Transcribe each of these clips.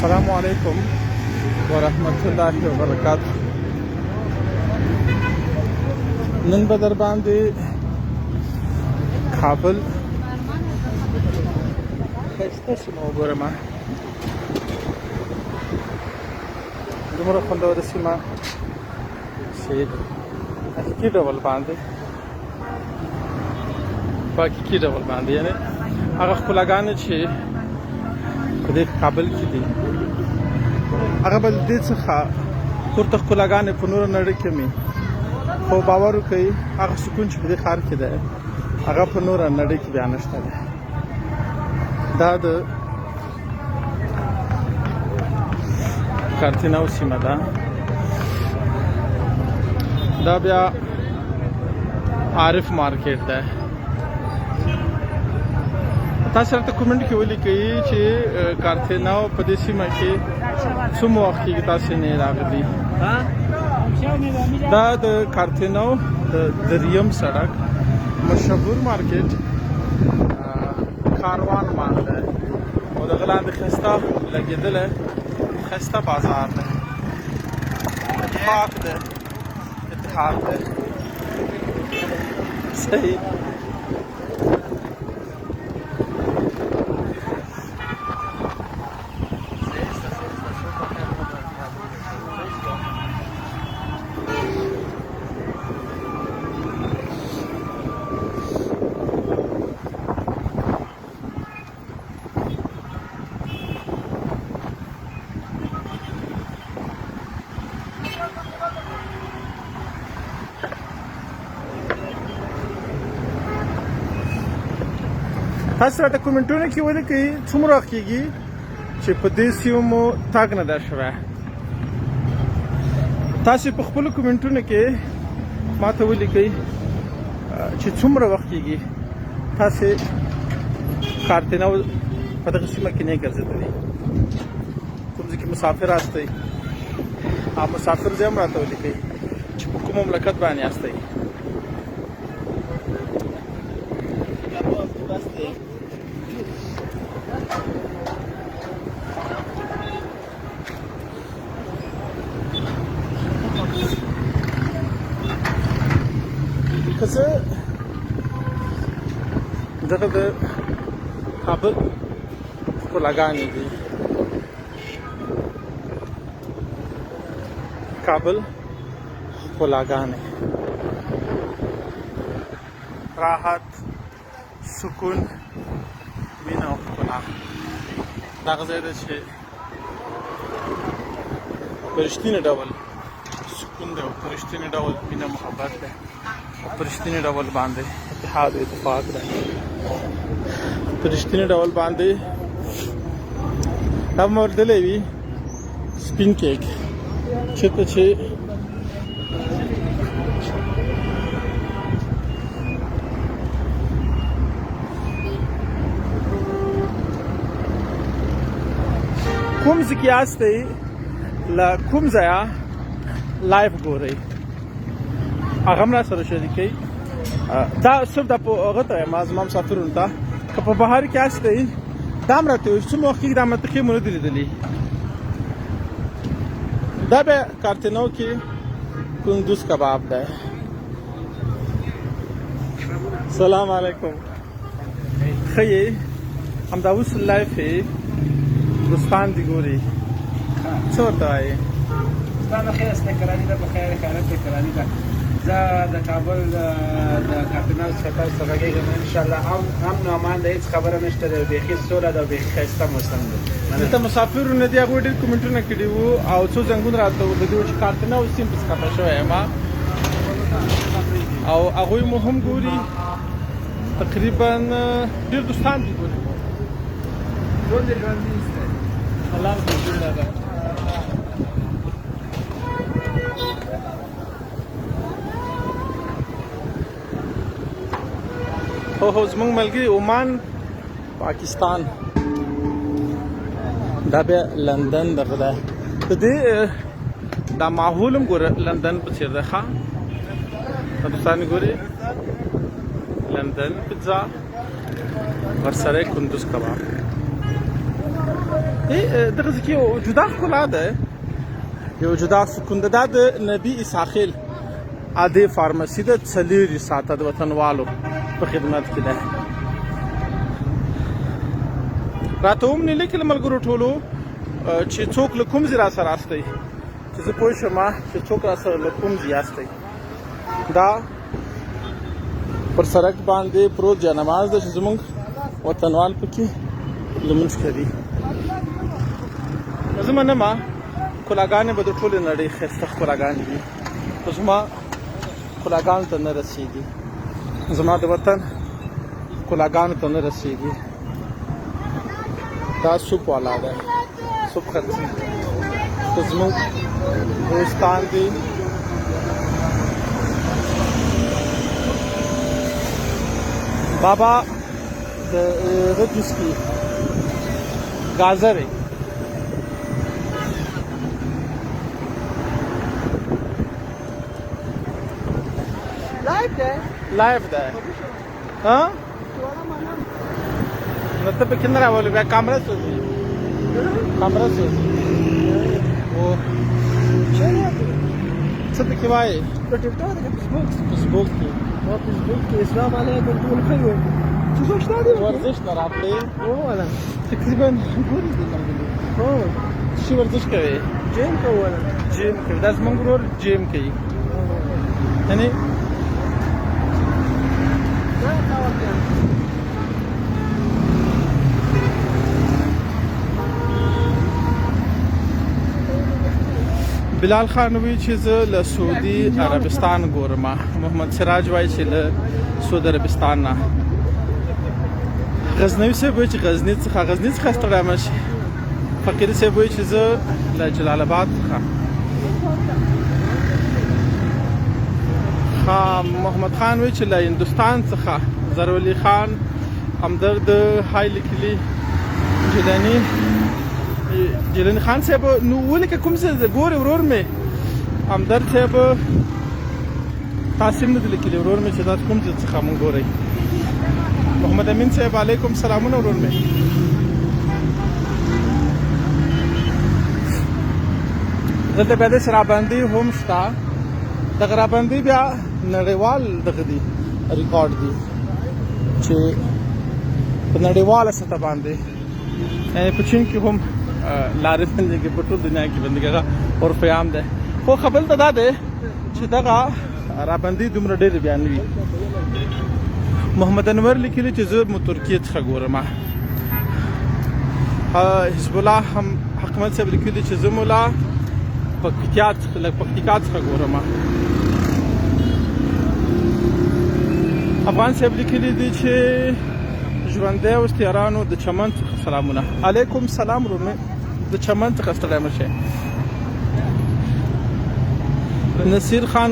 السلام علیکم ورحمت الله وبرکاته. نن به در باندې کابل ښایسته سیمه وګورم. دومره خوندوره سیمه چې حقیقي ډول باندې په حقیقي ډول باندې یعنې هغه ښکلاګانې چې په دې کابل کې دي هغه به د دې څخه پورته ښکلاګانې په نوره نړۍ کې مې خو باور وکړئ هغه سکون چې په دې ښار کې دی هغه په نوره نړۍ کې بیا نشته دی. دا د کارتیناو سیمه ده. دا بیا عارف مارکیټ ده. تاسو راته کومنټ کې ولیکئ چې کارتیناو په دې سیمه کې څومره وخت کېږي تاسو نه راغلي. دا د کارتیناو د دریم سړک مشهور مارکیټ کاروان مال ده او دغه لاندې ښایسته لګېدلی ښایسته بازار ده. اتفاق ده اتحاد ده صحیح. تاسو راته کومنټونه کې ولیکئ څومره وخت کېږي چې په دې سیمو مو تګ نه ده شوی. تاسو په خپلو کومنټونو کې ما ته ولیکئ چې څومره وخت کېږي تاسې کارتیناو په دغه سیمه کې نه ګرځېدلي. کوم ځای کې مسافر یاستئ او مسافر ځای هم راته ولیکئ چې په کوم مملکت باندې یاستئ. زه دغه د کابل ښکلاګانې دي. کابل ښکلاګانې راحت سکون مینه او ښکلا دغه ځای ده چې په رښتیني ډول سکون دی او په رښتیني ډول مینه محبت دی په رښتیني ډول باندې اتحاد او اتفاق دی. په رښتیني ډول باندې دا به مې اورېدلی وي سپین کیک چېرته چې کوم ځای کې یاستئ له کوم ځایه لایف ګورئ هغه هم راسره شریکئ. دا صرف دا په هغه ته وایم زما مسافرونو ته که په بهر کې یاستئ دا هم راته وایئ څومره وخت کېږي دا منطقې مو نه دي لیدلي. دا بیا کارتیناو کې کندوز کباب دی. سلام علیکم ښه یې همدا اوس لایف یې دوستان دي ګوري څه ورته وایې؟ دوستان ښه یاست کراني ده په خیر خیرت دی کراني ده. زه د کابل د کارتیناو څخه تاسو ته غږېږم انشاءالله امن او امان ده هېڅ خبره نشته ده بیخي سوله ده او بیخي ښایسته موسم ده. دلته مسافرونه دي هغوی ډېر کومنټونه کړي وو او څو زنګونه راته ورغلي وو چې کارتیناو سیم پسې خفه شوی یم او هغوی مو هم ګوري تقریبا ډېر دوستان دي ګوري ټول دې ژوندي ایستی الله دې جوړه ده. هو زمونږ ملګري عمان پاکستان دا بیا لندن دغه ده د دې دا ماحول هم ګوره لندن په څېر ده. ښه دوستان ګوري لندن پیزا ورسره کندوز کباب دغه ځکه یو جدا ښکلا ده یو جدا سکون ده دا د نبي اساخیل عادي فارمسي ده 4 ساعته د وطنوالو په خدمت کې ده راته هم نه لیکل ملګرو ټولو چې څوک له کوم ځای راسره راستئ چې زه پوه شم چې څوک راسره له کوم ځای یاستئ دا پر سړک باندې پروت جانماز ده چې زموږ وطنوال پکې لمونځ کوي زه منم ښکلاګانې به د ټولې نړۍ ښایسته ښکلاګانې وي خو زما ښکلاګانو ته نه رسېږي زما د وطن ښکلاګانو ته نه رسېږي دا سوپ والا ده سوپ خرڅي که زموږ دوستان دي بابا د هغه جوس کې ګازر لایف ده ها نو ته په کیندره ولې بیا کیمرا سوځي او څه پکې وایي په ټیک ټاک کې فیسبوک کې اسلام علیکم ټول خیر څه شته دي ورزش نه راپلې او ولا تقریبا ګورې دي ملګري هو څه ورزش کوي جیم کوله جیم کوي دا زموږ ورور جیم کوي یعنی بلال خان وی چې زه له سعودي عربستان ګورم محمد سراج وایي چې له سعودي عربستان نه غزنوي صاحب وایي چې غزني څخه ستړی مه شي فقیري صاحب وایي چې زه له جلال آباد څخه محمد خان وایي چې له هندوستان څخه ضروري خان همدرد هاي لیکلي جیلانی خان صاحب نو ولکه کوم څه ګوري ورور مې همدرد صاحب تاسو نه د لیکلي ورور مې چې دا کوم څه څخه مونږ ګوري محمد امین صاحب علیکم سلامونه ورور مې دلته بیا د شرابندي هم شته د غرابندي بیا نړیوال دغه دی ریکارډ دی چې په نړیواله سطح باندې په چین کې هم لارې څنګه په ټول دنیا کې بندګه اور پیام ده خو خبر ته دا ده چې دغه رابندي دومره ډېر بیان وی محمد انور لیکلی چې زه مو ترکیه څخه ګورم حزب الله هم حکمت صاحب لیکلی چې زه مولا پکتیکا څخه ګورم افغان صاحب لیکلی دي چې ژوندی اوس تیارانو د چمن څخه سلامونه علیکم سلام رومې د چمن څخه ستړی مه شئ نصیر خان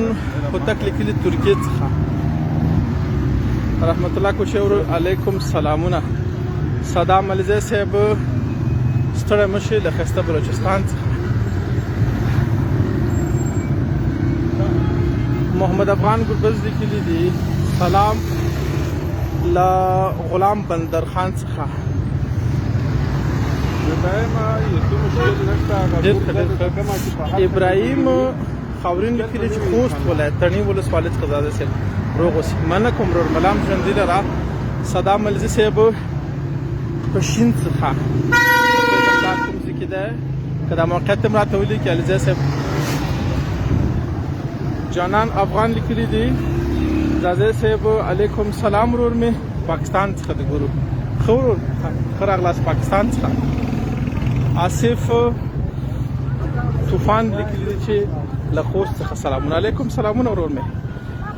هوتک لیکلي ترکیې څخه رحمت الله کوشور علیکم سلامونه صدام علیزی صاحب ستړی مه شئ له ښایسته بلوچستان څخه محمد افغان ګربز لیکلي دي سلام لا غلام بندر خان څخه ابراهیم خاورین لیکلی چې خوست ولایت تڼي ولسوالۍ څخه زاده صاحب روغ اوسئ مننه کوم ورور ملام ژوندي لره صدام ملزي صاحب په شین څخه دا کوم ځای کې ده که دا موقعیت هم راته ولیکي علیزی صاحب جانان افغان لیکلی دي زازه صاحب علیکم سلام ورور مې پاکستان څخه د ګورو ښه ورور ښه راغلاست پاکستان څخه آصف طوفان لیکلی دي چې له خوست څخه سلامونه علیکم سلامونه ورور مې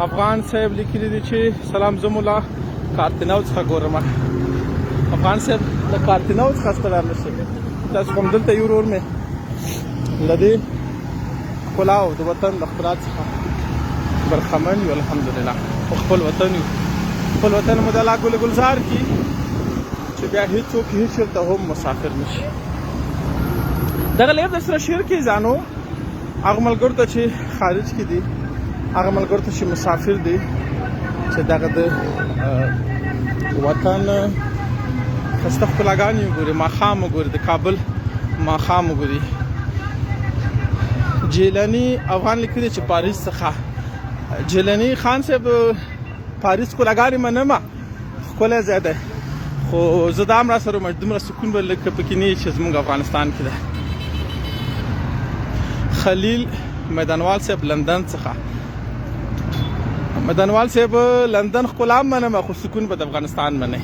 افغان صاحب لیکلی دي چې سلام زه مولا کارتناو څخه ګورم افغان صاحب له کارتناو څخه ستړی نه شئ تاسو کوم دلته یو ورور مې له دې ښکلا او د وطن د ښکلا څخه برخمن یو الحمدلله خپل وطن یو خپل وطن مو د الله ګل ګلزار کی چې بیا هیڅوک هیڅ چېرته هم مسافر نشي دغه لیب در سره شیر کې ځانو هغه ملګرو ته چې خارج کې دي هغه ملګرو ته چې مسافر دي چې دغه د وطن ښایسته ښکلاګانې وګوري ماښام وګوري د کابل ماښام وګوري. جیلاني افغان لیکلی چې پاریس څخه. جیلاني خان صاحب پاریس کلاګانې منمه ښکلی ځای دی، خو زه دا هم راسره وم چې دومره سکون به لږ پکې نه وي چې زموږ افغانستان کې دی. خلیل میدانوال صاحب لندن څخه. میدانوال صاحب لندن ښکلا هم منمه خو سکون به د افغانستان منئ.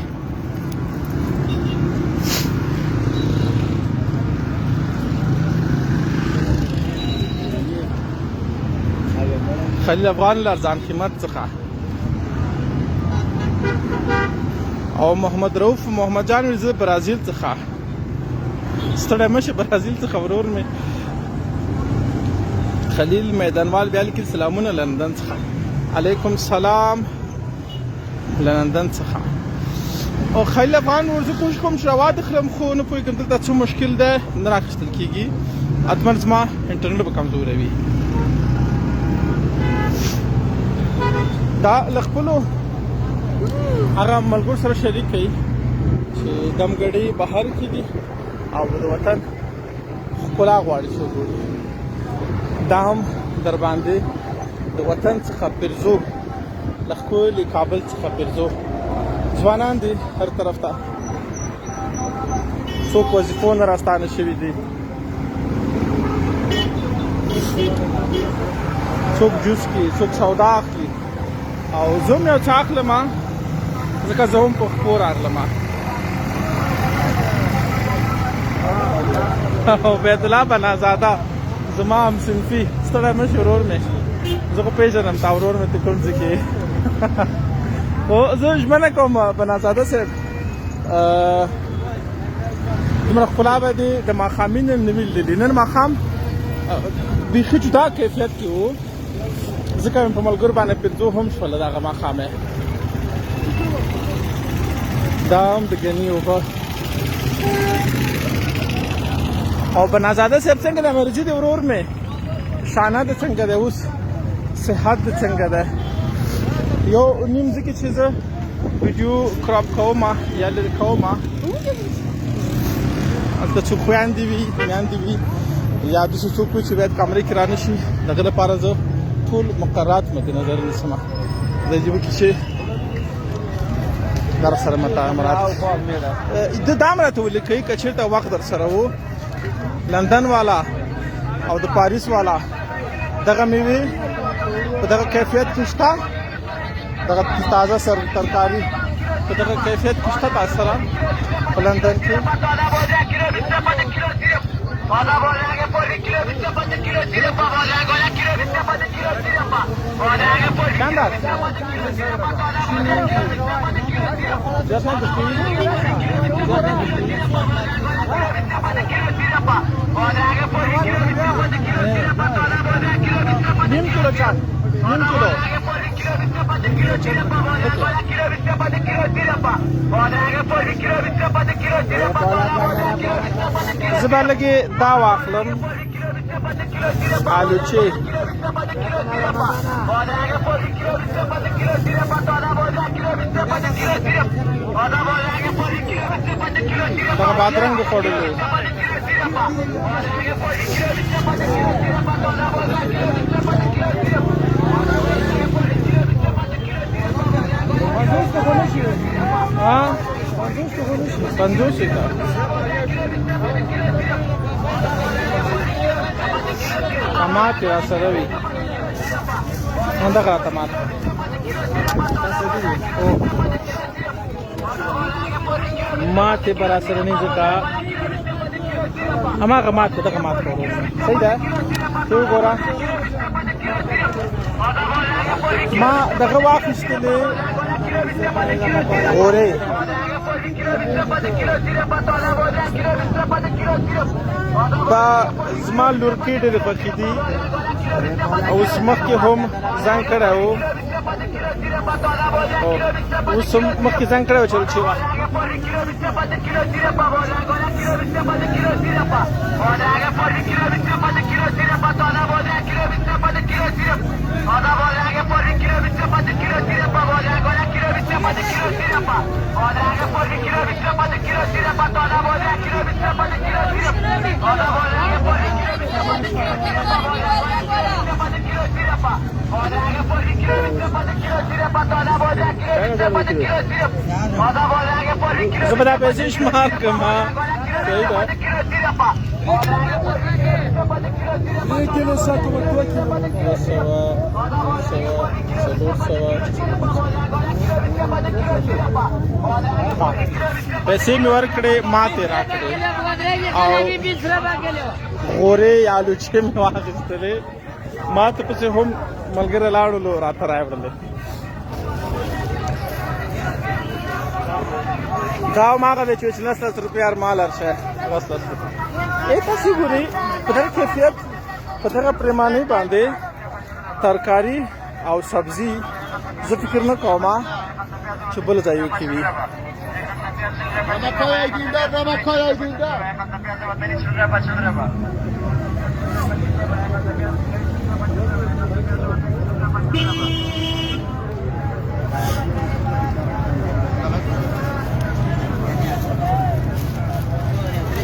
خلیل افغان لرزان قیمت څخه. او محمد رؤوف محمد جان زه برازیل څخه. ستړی مشه برازیل څخه ورور مې. خلیل میدانوال بیا لیکي سلامونه لندن څخه. علیکم سلام لندن څخه. او خلیل افغان ورزه کوشش کوم چې راواد خلم خو نه پوهېږم دلته څه مشکل ده نه راخیستل کېږي. حتما زما انټرنیټ به کمزوری وي. دا له خپلو هغه ملګرو سره شریک کوي چې دمګړۍ بهر کې دي او د وطن ښکلا غواړي چې وګوري. دا هم در باندې د وطن څخه پرزو له ښکلي کابل څخه پرزو ځوانان دي هر طرف ته. څوک وظیفو نه راستانه شوي دي، څوک جوس کې، څوک سودا اخلي. او زه هم یو څه اخلم ځکه زه هم په خپو راغلم. عبید الله بنازاده زما هم صنفي. ستړی مه شې ورور مې، زه خو پېژنم تا ورور مې ته کوم ځای کې. خو زه ژمنه کوم بنازاده صاحب دومره ښکلا به دې د ماښامي نن نه وي لیدلې. نن ماښام بیخي جدا کیفیت کې و، ځکه مې په ملګرو باندې پنځو هم شوله دغه ماښام. دا هم د ګني اوبه. او بنازاده صاحب څنګه دی؟ مرجي دی ورور مې. شانه د څنګه دی اوس؟ صحت د څنګه دی؟ یو نیم ځکه چې زه ویډیو کراپ کوم یا لرې کوم، هلته څوک خویندې وي میندې وي یا داسې څوک وي چې باید کامرې کې رانه شي، دغه لپاره زه ټول مقررات مد نظر نیسم. د ژبې کې چې در سره مراعات د دا هم راته ولیکئ که چېرته وخت در سره و. لندن والا او د پاریس والا دغه میوې په دغه کیفیت کې شته، دغه تازه سر ترکاري په دغه کیفیت کې شته تاسو سره په لندن کې. نیم کیلو چاک، نیم کیلو. زه به لږې دا واخلم آلوچې. دغه بادرنګ خوړلو. ها 50 का टमाटे सर भी टमाटर माते बरासर नहीं जका हमारा मात को तक मात करो सही है तो गोरा ما دغه واخیستلې اورې دا زما لورکې ډېرې خوښې دي او اوس مخکې هم زنګ کړی و اوس هم مخکې زنګ کړی و چې وخت زه به دا پیسې شمار کړم صحیح ده 1 کیلو 100 2 کیلو 200 پیسې مې ورکړې ماته راکړې او غورې یا لوچې مې واخیستلې ماته پسې هم ملګری لاړلو راته راوړلې دا ماغه د 40 روپیا مال ارشه 10 روپیا ای تاسو ګورئ په دغه کیفیت په دغه پیمانه باندې ترکاری او سبزی زه فکر نه کوم چې بل ځای کې وي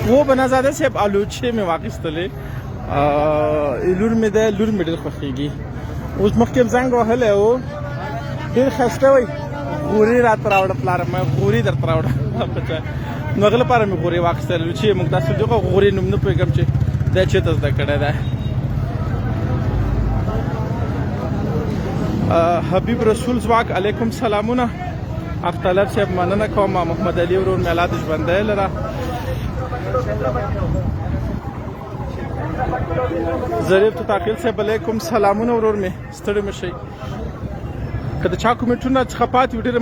वो बनाजादे से आलूचे में वाकिस्तले लूर में दे लूर में डर खुशीगी उस मक्केब जंग वहले वो फिर खस्ते वही पूरी रात रावड़ प्लार में पूरी दर रावड़ पता नगल पार में पूरी वाकिस्तले लूचे मुक्तास जो का पूरी नुमनु पे कम चे देचे तस दकड़े दा हबीब रसूल ज़वाक अलैकुम सलामुना अख्तलाफ से मनना कौमा मोहम्मद अली और मेलादिश बंदे लरा ظریف تو تاخیل صاحب علیکم سلامونه ورور می ستړي مشي کله چا کومټونه څخه پات ویډیو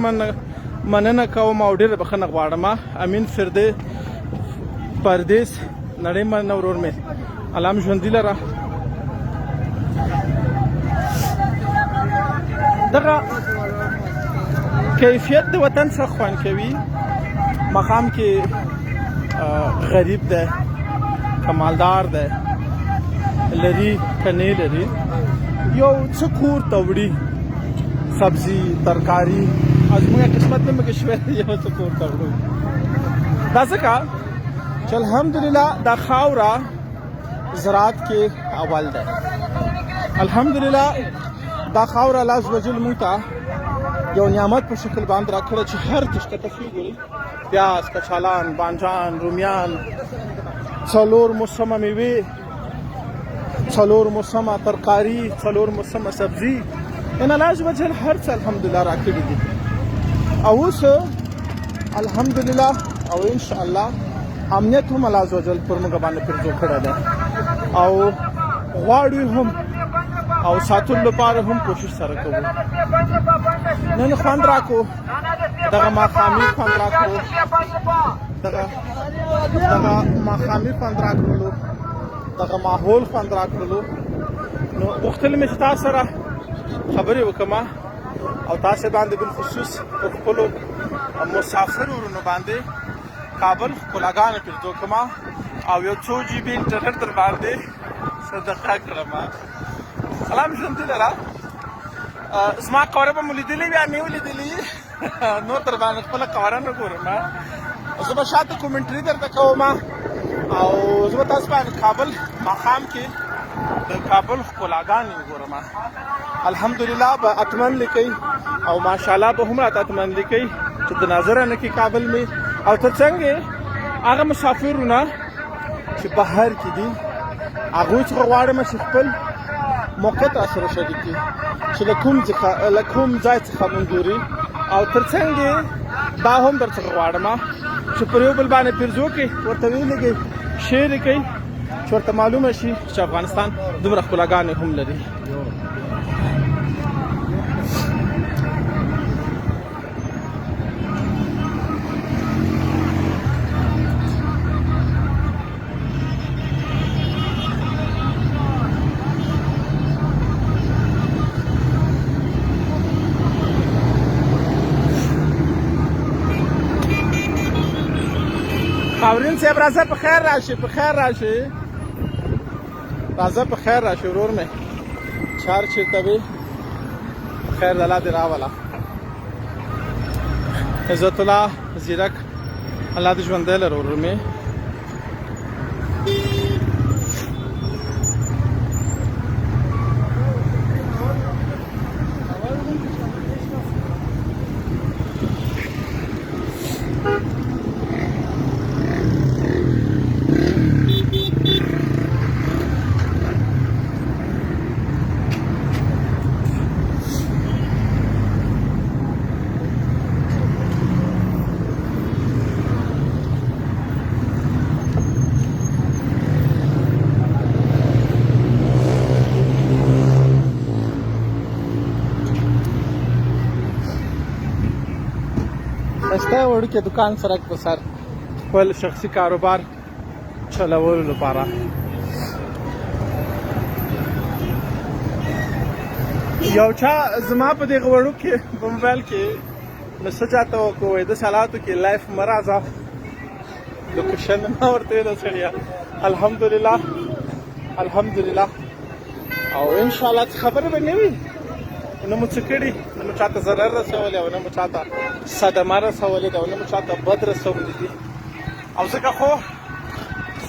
مننه کوم او ډیره بخنه غواړم امین فرده پردیس نړۍ من ورور می علام ژوندۍ لره دغه کیفیت د وطن څخه خوان کوي مقام کې غریب ده کمالدار ده لري کني لري یو څه کور توړي سبزی ترکاری ازموږه قسمت نه کې شوه یو څه کور توړو دا څنګه چې الحمدلله دا خاورا زراعت کې اول ده الحمدلله دا خاورا الله عزوجل مونږ ته یو نعمت په شکل باندې راکړه چې هر تشته تفریګي پیاز کچالان بانجان رومیان څلور موسمه میوه څلور موسمه ترکاری څلور موسمه سبزی ان الله عزوجل هر څه الحمدلله راکړي دي او اوس الحمدلله او ان شاء الله امنیت هم الله عزوجل پر موږ باندې پرځو کړه ده او غواړو هم او ساتلو لپاره هم کوشش سره کوو نن خوند راکو دغه ماقامي خوند راکو دغه ماقامي خوند راکړو دغه ماحول خوند راکړو نو وختل مې تاسو سره خبرې وکما او تاسو باندې بل خصوص خپل مسافر ورونو باندې کابل کلاګان پرځو کما او یو څو جی بي انټرنیټ در باندې صدقه کړم سلام ژوندۍ لره زما کوره به مو لیدلې بیا مې ولیدلې نور تر باندې خپل کوره نه ګورم زه به شاته کومنټري درته کوم او زه به تاسو باندې کابل مقام کې د کابل ښکلاګانې وګورم الحمدلله به اتمن لیکئ او ماشاءالله به هم راته اتمن لیکئ چې د نظره نه کې کابل مې او تر څنګه هغه مسافرونه چې بهر کې دي هغوی څخه غواړم چې خپل موقعیت سره شریک کړي چې له کوم ځای څخه مونږ ګوري او تر څنګه دا هم درڅخه غواړم چې پر یو بل باندې پرځو کې ورته ویلګي شعر کوي چې ورته معلومه شي چې افغانستان دومره ښکلاګانې هم لري خاورین صاحب راځه په خیر راشي راځه په خیر راشي ورور مې چار چیرته وي خیر الله دې راوله عزت الله زیرک الله دې ژوندی لره ورور مې دا وړوکی دکان سړک په سر خپل شخصي کاروبار چلولو لپاره. یو چا زما په دغه وړوکي په موبایل کې مسج راته وکړ د سالاتو کې لایف مه راځه لوکیشن ما ورته ویل سړیه الحمدلله او انشاءالله څه خبره به نه وي نه مو څه کړي نه مو چاته ضرر رسولی او نه مو چاته صدمه رسولې ده او نه مو چاته بد رسولی دي او ځکه خو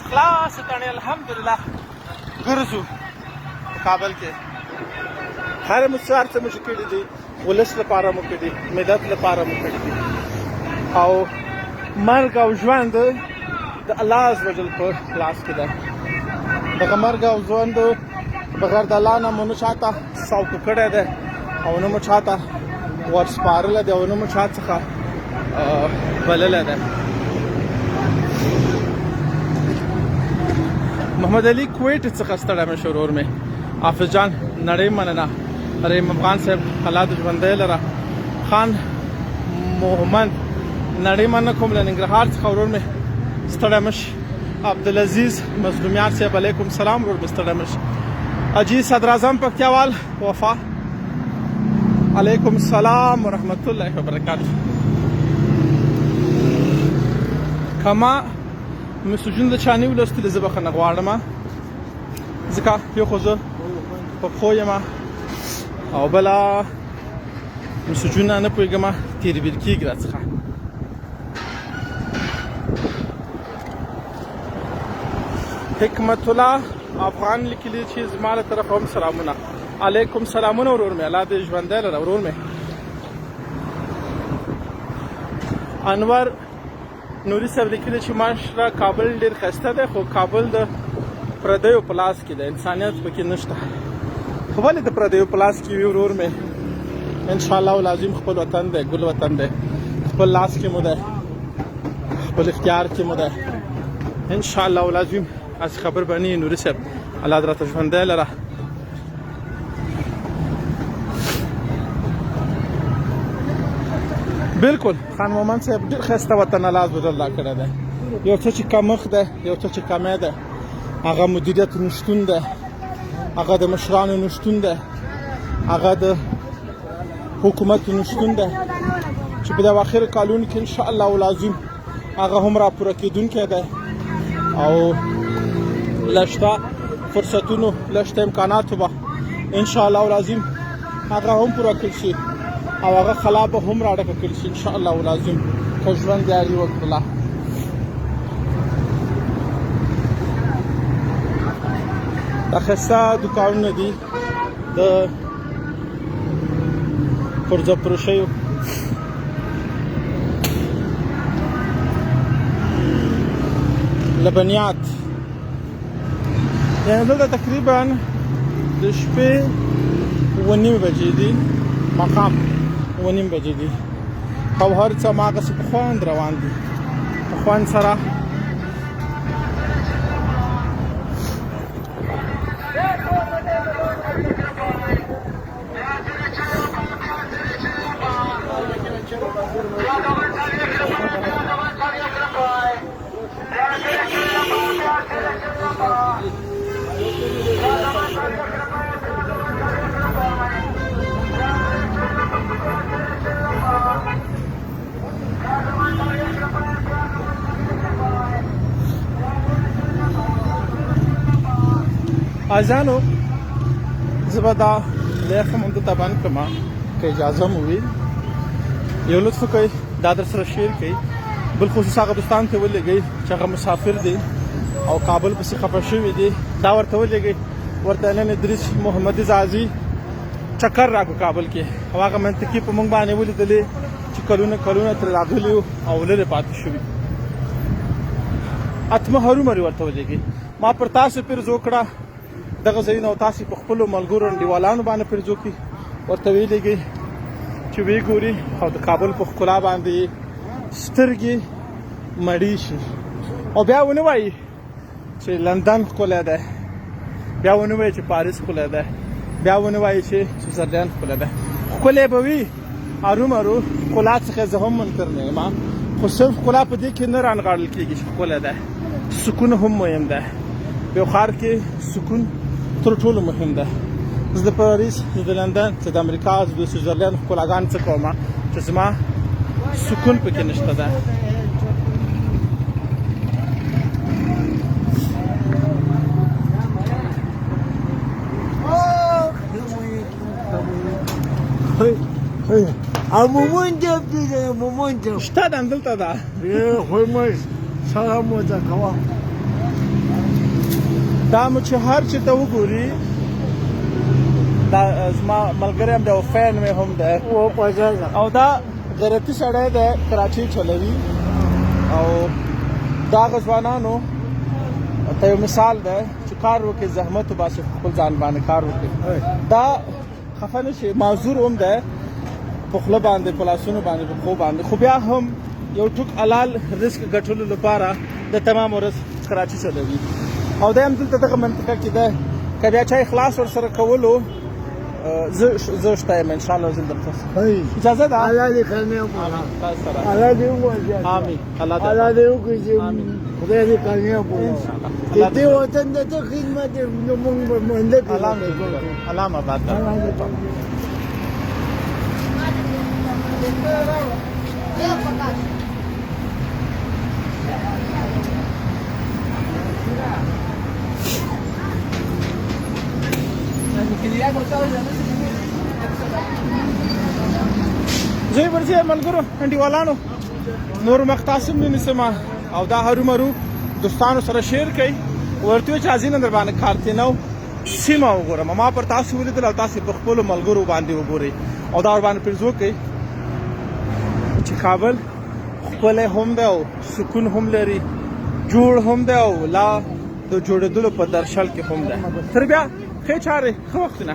خلاص تڼې الحمدلله ګرځو په کابل کې هر مسار څه مو کړي دي ولس لپاره مو کړي ملت لپاره مو کړي دي او مرګ او ژوند د الله عز وجل په لاس کې ده. دغه مرګ او ژوند بغیر د الله نه مو نه چاته سوق کړی دی او نه مو چاته ورسپارلی دی او نه مو چا څخه بللی دی. محمد علي کویټ څخه ستړی مې شورور مې حافظ جان نړۍ مننه رحیم افغان صاحب الله دې ژوندی لره خان محمد نړۍ مننه کوم له ننګرهار څخه ورور مې ستړی مش عبدالعزیز مظلومیان صاحب علیکم سلام ورور مې ستړی مش اجي صدر اعظم پکتیاوال وفا علیکم السلام ورحمت الله وبرکاته. کما مسجون د چانی ولستل زه بخنه غواړم ځکه یو خو زه په خو یم او بلا مسجون نه پوهېږم تیر بیر کېږي راڅخه. حکمت الله افغان لیکلی چې زما له طرفه هم سلامونه علیکم سلامونه ورور مې الله دې ژوندی لره ورور مې. انور نوري صاحب لیکلی چې ماشاءالله کابل ډېر ښایسته دی خو کابل د پردیو په لاس کې دی انسانیت پکې نشته. خو ولې د پردیو په لاس کې وي ورور مې انشاءالله العظیم خپل وطن دی ګل وطن دی خپل لاس کې مو دی خپل اختیار کې مو دی انشاءالله العظیم از خبر بنی نوري صاحب الله دې راته ژوندی لره. بالکل خان مومن صاحب ډېر ښایسته وطن الله عز وجل را کړی دی. یو څه چې کمښت دی یو څه چې کمی دی هغه مدیریت نشتون دی هغه د مشرانو نشتون دی هغه د حکومت نشتون دی چې په د اواخرو کالونو کې انشاءالله العظیم هغه هم راپوره کېدونکی دی او لشته فرصتونو لشته امکاناتو به انشاءالله العظیم هغه هم پوره کړل شي او هغه خلا به هم راډکه کړل شي انشاءالله العظیم که ژوند جاري وکړله. دا ښایسته دوکانونه دي د پرزه پروشیو لبنیات یعنی دلته تقریبا د شپې 9:30 بجې دي مقام 9:30 بجې دي او هر څه هماغسې په خوند روان دي په خوند سره ازانو زبدا لیفم هم دلته بند کړم که اجازه مو وي یو لطف کوئ دا در سره شیر کوئ بالخصوص هغه دوستانو ته ولېږئ چې هغه مسافر دي او کابل پسې خفه شوي دي دا ورته ولېږئ ورته نن ادریس محمد زازي چکر راکړو کابل کې او هغه منطقي په موږ باندې ولیدلې چې کلونه ترې راغلي او لرې پاتې شوي اتمه هرومرې ورته ولېږئ ما پر تاسو پیرزو کړه دغه ځایونه او تاسې په خپلو ملګرو انډیوالانو باندې پیرزو کړي ورته ویلېږئ چې ویې ګوري او د کابل په ښکلا باندې سترګې مړې شي او بیا ونه وایي چې لندن ښکلی دی بیا ونه وایي چې پاریس ښکلی دی بیا ونه وایي چې سویټزرلینډ ښکلی دی ښکلی به وي ارومرو ښکلا څخه زه هم منکر نه یم خو صرف ښکلا په دې کې نه رانغاړل کېږي چې ښکلی ده، سکون هم مهم ده. په یو ښار کې سکون تر ټولو مهم ده. زه د پاریس، زه د لندن، زه د امریکا، زه د سویټزرلند ښکلاګانې څه کومه چې زما سکون پکې نشته ده. مومنت دیده مومنت شته ده همدلته ده. خوی ما سلام ورته کوه. دا مو چې هر چې ته وګوري دا زما ملګری هم دی او فین مې هم دی او دا غیرتي سړی دی، کراچۍ چلوي او دا هغه ځوانانو ته یو مثال دی چې کار وکړي، زحمت وباسي، خپل ځان باندې کار وکړي. دا خفه نه شي، معذور هم دی په خوله باندې، په لاسونو باندې، په پښو باندې، خو بیا هم یو ټوک حلال رزق ګټلو لپاره د تمام ورځ کراچۍ چلوي. او دا هم دلته دغه منطقه کې ده که بیا چا اخلاص ورسره کولو زه شته یم انشاءالله. زه درته اجازه ده. الله دې کامیاب وکړي. تاسو سره الله دې وکړي. آمین. الله دې وکړي چې خدای دې کامیاب وکړي. دې وطن د ته خدمت نو موږ به مننه کوو. الله مبارک. زه ورځي ملګرو انډیوالانو نور مختاسم نه نسم او دا هرومرو دوستانو سره شیر کوي ورته چې ازین در باندې کارته نو سیمه وګورم ما پر تاسو ولیدل او تاسو په خپل ملګرو باندې وګورئ او دا ور باندې پرځو کوي چې کابل خپل هم ده او سکون هم لري، جوړ هم ده او لا د جوړېدلو په درشل کې هم ده. تر بیا ښه چارې ښه وختونه.